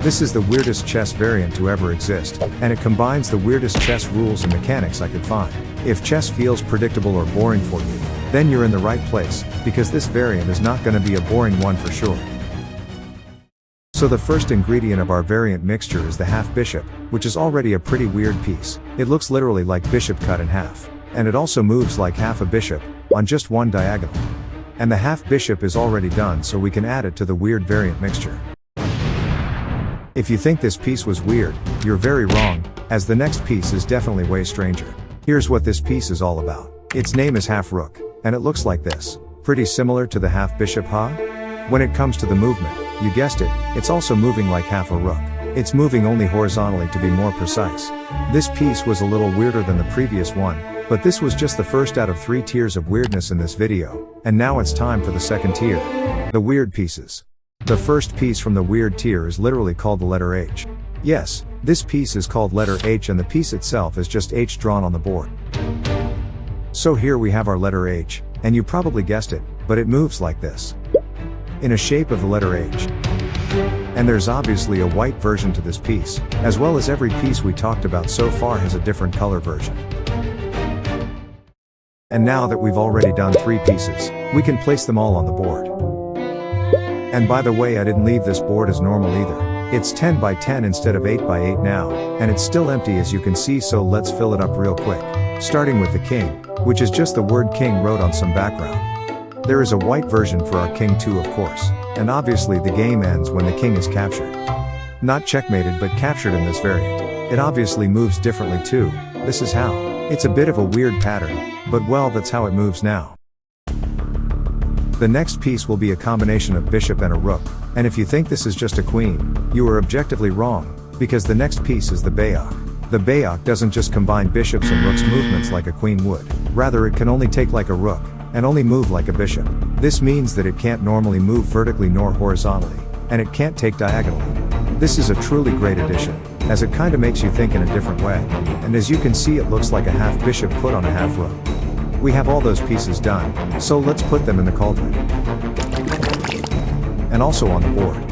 This is the weirdest chess variant to ever exist, and it combines the weirdest chess rules and mechanics I could find. If chess feels predictable or boring for you, then you're in the right place, because this variant is not going to be a boring one for sure. So the first ingredient of our variant mixture is the half bishop, which is already a pretty weird piece. It looks literally like bishop cut in half. And it also moves like half a bishop, on just one diagonal. And the half bishop is already done, so we can add it to the weird variant mixture. If you think this piece was weird, you're very wrong, as the next piece is definitely way stranger. Here's what this piece is all about. Its name is half rook, and it looks like this. Pretty similar to the half bishop, huh? When it comes to the movement, you guessed it, it's also moving like half a rook. It's moving only horizontally to be more precise. This piece was a little weirder than the previous one, but this was just the first out of 3 tiers of weirdness in this video, and now it's time for the second tier. The weird pieces. The first piece from the weird tier is literally called the letter H. Yes, this piece is called letter H, and the piece itself is just H drawn on the board. So here we have our letter H, and you probably guessed it, but it moves like this. In a shape of the letter H. And there's obviously a white version to this piece, as well as every piece we talked about so far has a different color version. And now that we've already done 3 pieces, we can place them all on the board. And by the way, I didn't leave this board as normal either. It's 10 by 10 instead of 8 by 8 now, and it's still empty as you can see, so let's fill it up real quick. Starting with the king, which is just the word king wrote on some background. There is a white version for our king too, of course, and obviously the game ends when the king is captured. Not checkmated, but captured in this variant. It obviously moves differently too. This is how. It's a bit of a weird pattern, but well, that's how it moves now. The next piece will be a combination of bishop and a rook, and if you think this is just a queen, you are objectively wrong, because the next piece is the baok. The baok doesn't just combine bishops and rooks movements like a queen would, rather it can only take like a rook, and only move like a bishop. This means that it can't normally move vertically nor horizontally, and it can't take diagonally. This is a truly great addition, as it kinda makes you think in a different way, and as you can see, it looks like a half bishop put on a half rook. We have all those pieces done, so let's put them in the cauldron. And also on the board.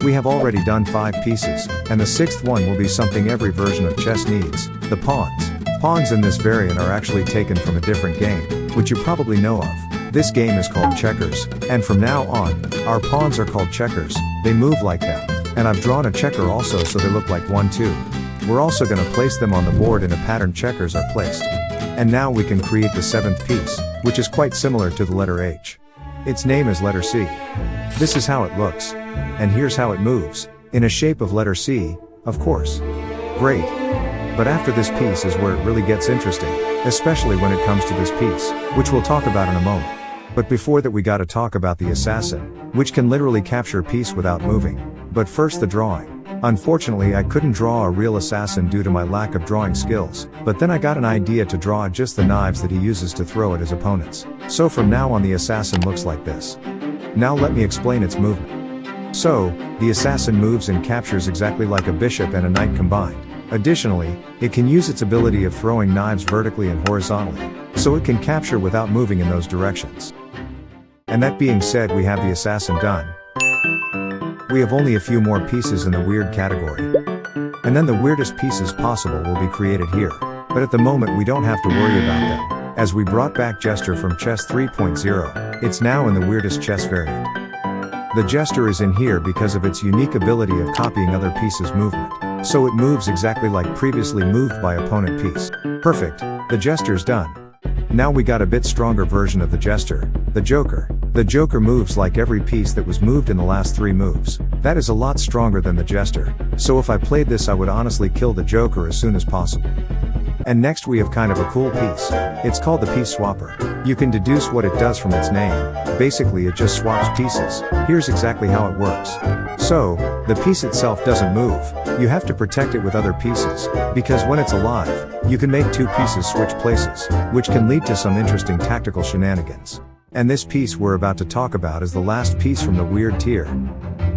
We have already done 5 pieces, and the 6th one will be something every version of chess needs, the pawns. Pawns in this variant are actually taken from a different game, which you probably know of. This game is called checkers, and from now on, our pawns are called checkers. They move like them, and I've drawn a checker also so they look like one too. We're also going to place them on the board in a pattern checkers are placed. And now we can create the 7th piece, which is quite similar to the letter H. Its name is letter C. This is how it looks. And here's how it moves, in a shape of letter C, of course. Great. But after this piece is where it really gets interesting, especially when it comes to this piece, which we'll talk about in a moment. But before that, we gotta talk about the assassin, which can literally capture a piece without moving. But first, the drawing. Unfortunately, I couldn't draw a real assassin due to my lack of drawing skills, but then I got an idea to draw just the knives that he uses to throw at his opponents. So from now on, the assassin looks like this. Now let me explain its movement. So, the assassin moves and captures exactly like a bishop and a knight combined. Additionally, it can use its ability of throwing knives vertically and horizontally, so it can capture without moving in those directions. And that being said, we have the assassin done. We have only a few more pieces in the weird category. And then the weirdest pieces possible will be created here. But at the moment we don't have to worry about them, as we brought back Jester from Chess 3.0, it's now in the weirdest chess variant. The Jester is in here because of its unique ability of copying other pieces' movement. So it moves exactly like previously moved by opponent piece. Perfect, the Jester's done. Now we got a bit stronger version of the Jester, the Joker. The Joker moves like every piece that was moved in the last 3 moves. That is a lot stronger than the Jester, so if I played this I would honestly kill the Joker as soon as possible. And next we have kind of a cool piece. It's called the Piece Swapper. You can deduce what it does from its name. Basically it just swaps pieces. Here's exactly how it works. So, the piece itself doesn't move. You have to protect it with other pieces, because when it's alive, you can make 2 pieces switch places, which can lead to some interesting tactical shenanigans. And this piece we're about to talk about is the last piece from the weird tier.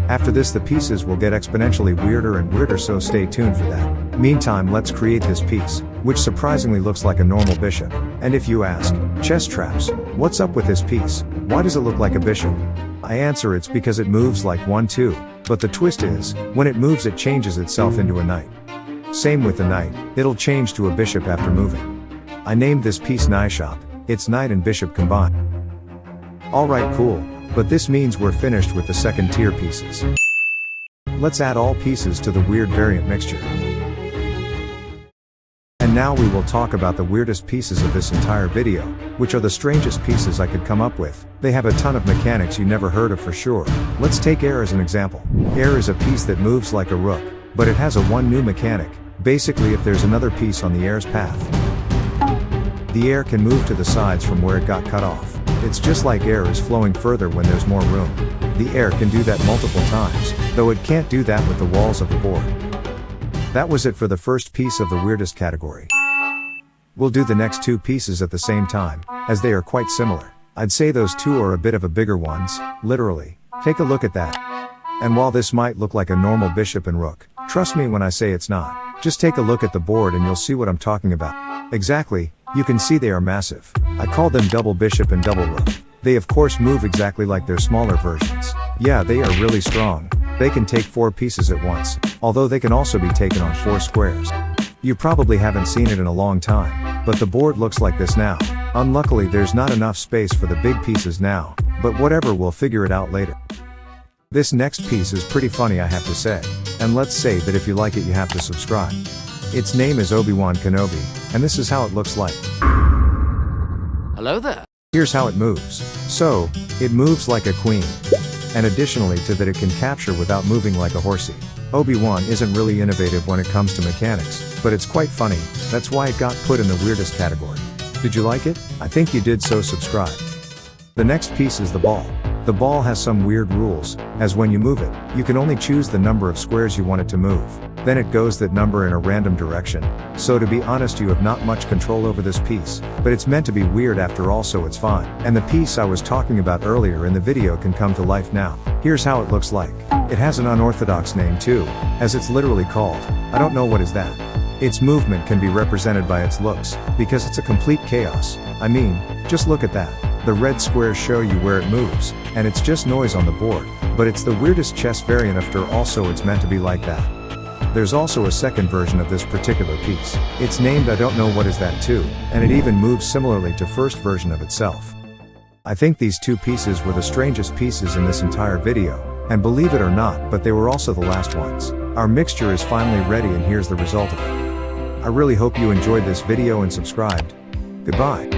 After this the pieces will get exponentially weirder and weirder, so stay tuned for that. Meantime, let's create this piece, which surprisingly looks like a normal bishop. And if you ask, Chess Traps, what's up with this piece? Why does it look like a bishop? I answer it's because it moves like 1-2, but the twist is, when it moves it changes itself into a knight. Same with the knight, it'll change to a bishop after moving. I named this piece knishop, it's knight and bishop combined. Alright, cool, but this means we're finished with the second tier pieces. Let's add all pieces to the weird variant mixture. And now we will talk about the weirdest pieces of this entire video, which are the strangest pieces I could come up with. They have a ton of mechanics you never heard of for sure. Let's take air as an example. Air is a piece that moves like a rook, but it has one new mechanic. Basically, if there's another piece on the air's path, the air can move to the sides from where it got cut off. It's just like air is flowing further when there's more room. The air can do that multiple times, though it can't do that with the walls of the board. That was it for the first piece of the weirdest category. We'll do the next two pieces at the same time, as they are quite similar. I'd say those two are a bit of a bigger ones, literally. Take a look at that. And while this might look like a normal bishop and rook, trust me when I say it's not. Just take a look at the board and you'll see what I'm talking about. Exactly, you can see they are massive. I call them double bishop and double rook. They of course move exactly like their smaller versions. Yeah, they are really strong. They can take 4 pieces at once, although they can also be taken on 4 squares. You probably haven't seen it in a long time, but the board looks like this now. Unluckily there's not enough space for the big pieces now, but whatever, we'll figure it out later. This next piece is pretty funny, I have to say, and let's say that if you like it you have to subscribe. Its name is Obi-Wan Kenobi, and this is how it looks like. Hello there. Here's how it moves. So, it moves like a queen. And additionally to that it can capture without moving like a horsey. Obi-Wan isn't really innovative when it comes to mechanics, but it's quite funny, that's why it got put in the weirdest category. Did you like it? I think you did, so subscribe. The next piece is the ball. The ball has some weird rules, as when you move it, you can only choose the number of squares you want it to move. Then it goes that number in a random direction. So to be honest, you have not much control over this piece, but it's meant to be weird after all, so it's fine. And the piece I was talking about earlier in the video can come to life now. Here's how it looks like. It has an unorthodox name too, as it's literally called, I don't know what is that. Its movement can be represented by its looks, because it's a complete chaos. I mean, just look at that. The red squares show you where it moves, and it's just noise on the board, but it's the weirdest chess variant after all, so it's meant to be like that. There's also a second version of this particular piece. It's named I don't know what is that too, and it even moves similarly to first version of itself. I think these two pieces were the strangest pieces in this entire video, and believe it or not, but they were also the last ones. Our mixture is finally ready and here's the result of it. I really hope you enjoyed this video and subscribed. Goodbye.